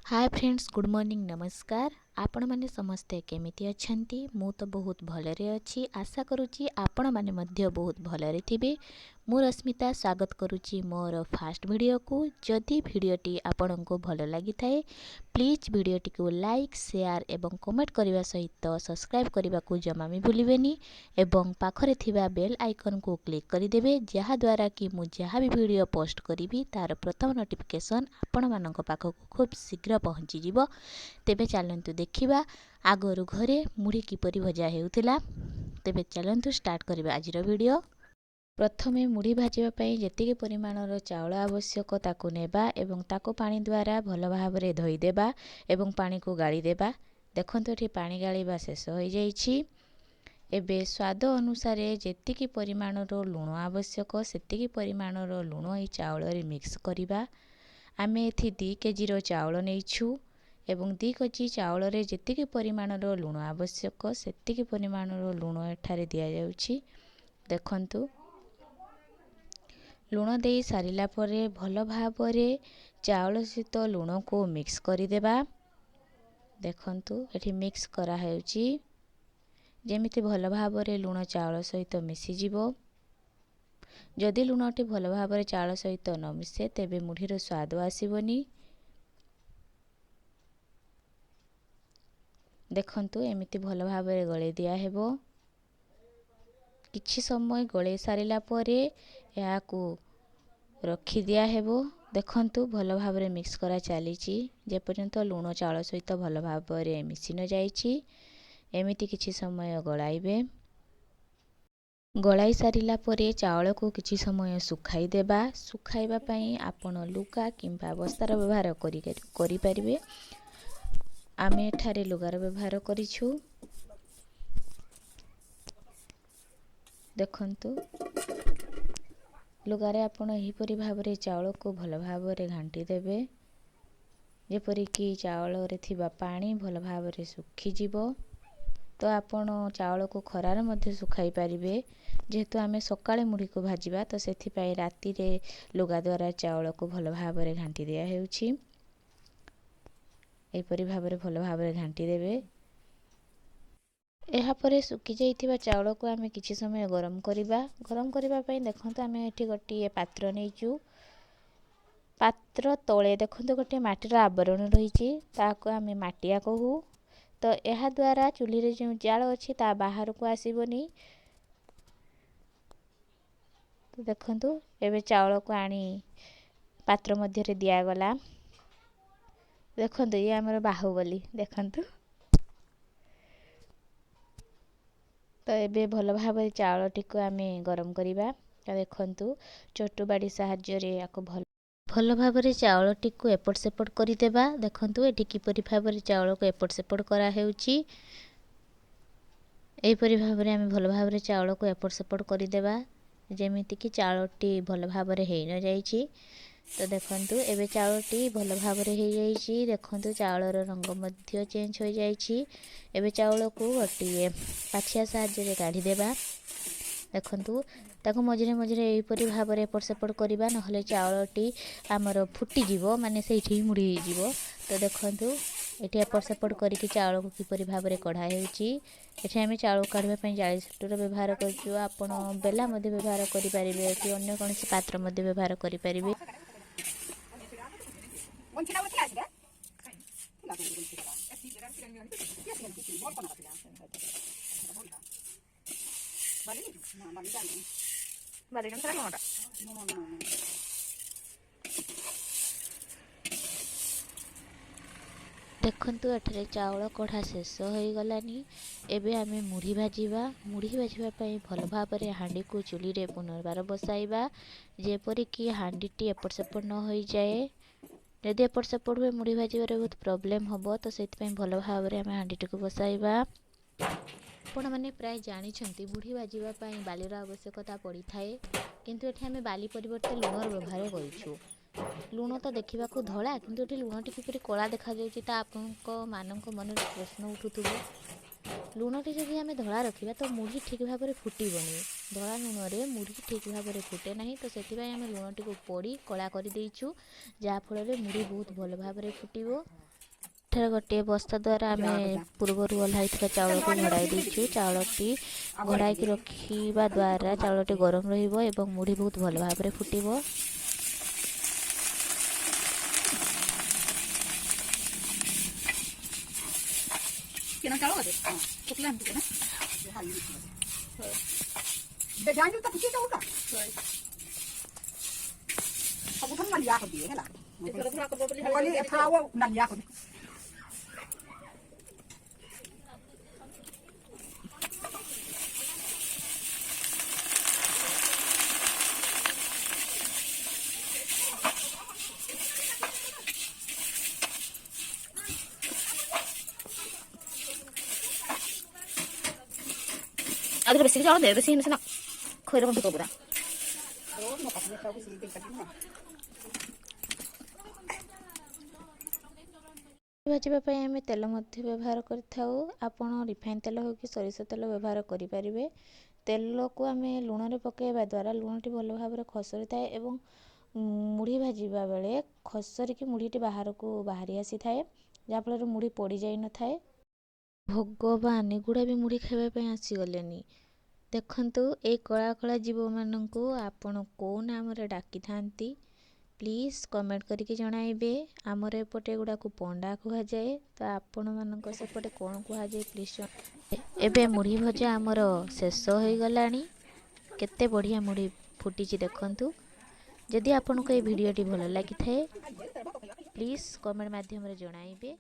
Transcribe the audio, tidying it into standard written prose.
Hi friends, good morning, नमस्कार। आपण माने समस्ते केमिति अछंती? मु तो बहुत भलरे अछि। आशा करूची आपण माने मध्य बहुत भलरे थिबे। मु रश्मिता स्वागत करूची मोर फास्ट वीडियो को। जदि वीडियोटी आपनको भल लागि थाए प्लीज वीडियोटी को लाइक, शेयर एवं कमेंट करने सहित सब्सक्राइब करने को जमा भी भूलिबेनी एवं पाखरे थिबा बेल आइकन को क्लिक करदेवे, जहा द्वारा कि मु जहाँ भी वीडियो पोस्ट करी तार प्रथम नोटिफिकेशन आपण मानक पाखक खूब शीघ्र पहुँची जिवो। तेबे चलंतु देखिबा आगरु घरे मुढ़ी किपरि भजा हेउथिला। तेबे चलंतु स्टार्ट करिबा आजिर वीडियो। प्रथमे मुढ़ी भाजिबा पई जेतिके परिमाणर चाउल आवश्यक ताकू नेबा एवं ताकू पानी द्वारा भल भाबरे धोई देबा एवं पानी को गाड़ी देबा। देखंतु एठी पानी गाड़ीबा शेष होई जाईछि। एबे स्वाद अनुसार जेतिकी परिमाणर लुण आवश्यक सेतिकी परिमाणर लुण ए चाउल रे मिक्स करिबा। आमे एथि 2 केजी रो चाउल नेइछु एवं 2 केजी चाउल रे जेतिकी परिमाणर लुण आवश्यक सेतिकी परिमाणर लुण एठारे दिया जाउछि। देखंतु लुण दे सारिला परे भल भाबरे चाउल सहित लुण को मिक्स करिदेबा। देखंतु एठी मिक्स करा हेउछि जेमिति भल भाबरे लुण चाउल सहित मिसी जिवो। जदि लुणटी भल भाबरे चाउल सहित न मिसे तेबे मुढ़ीर स्वाद आसीबनी। देखंतु एमिति भल भाबरे गळे दिया हेबो। किछि समय गळे सारिला परे याकू रखी दिया हेबो। देखंतु भल भाबरे मिक्स करा चलीछि जे पर्यंत लुण चाउल सहित भल भाबरे मिसी न जाईछि। एमिति किछि समय गळाइबे। गलाई सारिला परे चाउल को किछि समय सुखाई देबा। सुखाइबा पई आपण लुगा किंबा बस्तार व्यवहार करि परिबे। आमे एठारे लुगार व्यवहार करिछु। देखंतु लुगारे आपण एही परि भाबरे चाउल को भल भाबरे घांटी देबे जेपरि कि चाउल रे थिबा पानी भल भाबरे सुखी जिवो। तो आपण चाउल को खरार मध्ये सुखाई पारिबे। जेहेतु आमे सकाळे मुढ़ी को भाजिबा तो सेथि पई राती रे लुगा द्वारा चाउल को भल भाबरे घांटी दिया हेउछि। एही परि भाबरे भल भाबरे घांटी देबे। एहा परे सुखी जाइथिबा चाउल को आमे किछि समय गरम करिबा। गरम करिबा पई देखंतु आमे एठी गोटिए पात्र नेइचु। पात्र तळे देखंतु गोटे माटीर आवरण रहिछि, ताको आमे माटिया कहू। तो एहा द्वारा चुली रे जो जाल अछि ता बाहर को आसीबनी। तो देखंतु एबे चाउल को आनी पात्र मध्य रे दिया गला। देखंतु ये हमर बाहुबली देखंतु। तो एबे भल भाबरे चाउल टिको आमे गरम करिबा। तो देखंतु चटु बाडी साहाय्य रे याको भल भाबरे चाउल टिको एपट सेपट करि देबा। देखंतु एठी किपरि भाबरे चाउल को एपट सेपट करा हेउछि। एही परि भाबरे आमे भल भाबरे चाउल को एपट सेपट करि देबा जेमिति कि चाउलटी भल भाबरे हेइ न जाईछि। तो देखंतु एबे चाउलटी भल भाबरे हेइ जाईछि। देखंतु चाउलर रंग मध्य चेंज हो जाईछि। एबे चाउल को गोटिए पाछिया साहाय्य रे काढी देबा। देखंतु ताको मझिरे मझिरे एही परि भाबरे एपट सेपट करिबा, नहले चाउलटी हमर फुटी जिवो, माने सेठी मुड़ी जिवो। तो देखंतु एठी एपट सेपट करिकि चाउल को किपरि भाबरे कढा हेउछि। एठी आमे चाउल काढिबा पई जाळी सटुर व्यवहार करछु। आपण बेला मध्ये व्यवहार करि परिबे कि अन्य कोनोसी पात्र मध्ये व्यवहार करि परिबे। देखंतु एठरे चाउल कढ़ा शेष हो गलानी। एबे आमे मुढ़ी भाजिबा। मुढ़ी भाजिबा पई भल भाबरे हांडी को चुली रे पुनर्बार बसाइबा, जेपरि कि हांडीटी एपट सेपट न होई जाए। यदि एपट सेपट हुए मुढ़ी भाजिबारे बहुत प्रॉब्लम हबो। तो सेति पई भल भाबरे आमे हांडीटी को बसाइबा। आपण माने प्राय जानि छंती मुढ़ी भाजिबा पई बालीर आवश्यकता पड़ी थाए, किंतु एठी आमे बाली परिवर्ते लुणर व्यवहार करिछु। लुण तो देखा धला किंतु एठी लुणटी किपरि कला देखा जाउछि ता आपनक मानक मन प्रश्न उठुथुबो। लुणटी जदि आमे धला रखिबा तो मुढ़ी ठीक भाबरे फुटिबनी। धला लुण रे मुढ़ी ठीक भाबरे फुटे नाही। तो सेति पई आमे लुणटी को पोड़ी कला करि देइछु, जा फल रे मुढ़ी बहुत भल भाबरे फुटिबो। ଏଠାରେ ଗୋଟିଏ ବସ୍ତା ଦ୍ୱାରା ଆମେ ପୂର୍ବରୁ ଓହ୍ଲାଇଥିବା ଚାଉଳକୁ ଘୋଡ଼ାଇ ଦେଇଛୁ। ଚାଉଳଟି ଘୋଡ଼ାଇକି ରଖିବା ଦ୍ୱାରା ଚାଉଳଟି ଗରମ ରହିବ ଏବଂ ମୁଢ଼ି ବହୁତ ଭଲ ଭାବରେ ଫୁଟିବ। 아들 베시 그 잘하네. 베시 힘쓰나. 거기다 건도 보라. ଭାଜିବା ପାଇଁ ଆମେ ତେଲ ମଧ୍ୟ ବ୍ୟବହାର କରିଥାଉ। ଆପଣ ରିଫାଇନ୍ ତେଲ ହେଉ କି ସୋରିଷ ତେଲ ବ୍ୟବହାର କରିପାରିବେ। ତେଲକୁ ଆମେ ଲୁଣରେ ପକାଇବା ଦ୍ୱାରା ଲୁଣଟି ଭଲ ଭାବରେ ଖସରିଥାଏ ଏବଂ ମୁଢ଼ି ଭାଜିବା ବେଳେ ଖସରିକି ମୁଢ଼ିଟି ବାହାରକୁ ବାହାରି ଆସିଥାଏ, ଯାହାଫଳରେ ମୁଢ଼ି ପୋଡ଼ିଯାଇନଥାଏ। ଭଗବାନ, ଏଗୁଡ଼ା ବି ମୁଢ଼ି ଖାଇବା ପାଇଁ ଆସିଗଲେନି। ଦେଖନ୍ତୁ, ଏଇ କଳା କଳା ଜୀବମାନଙ୍କୁ ଆପଣ କେଉଁ ନାମରେ ଡାକିଥାନ୍ତି ପ୍ଲିଜ୍ କମେଣ୍ଟ କରିକି ଜଣାଇବେ। ଆମର ଏପଟେ ଏଗୁଡ଼ାକୁ ପଣ୍ଡା କୁହାଯାଏ, ତ ଆପଣମାନଙ୍କ ସେପଟେ କ'ଣ କୁହାଯାଏ ପ୍ଲିଜ୍ ଜଣାଇବେ। ଏବେ ମୁଢ଼ି ଭଜା ଆମର ଶେଷ ହୋଇଗଲାଣି। କେତେ ବଢ଼ିଆ ମୁଢ଼ି ଫୁଟିଛି ଦେଖନ୍ତୁ। ଯଦି ଆପଣଙ୍କୁ এই ଭିଡ଼ିଓଟି ଭଲ ଲାଗିଥାଏ ପ୍ଲିଜ୍ କମେଣ୍ଟ ମାଧ୍ୟମରେ ଜଣାଇବେ।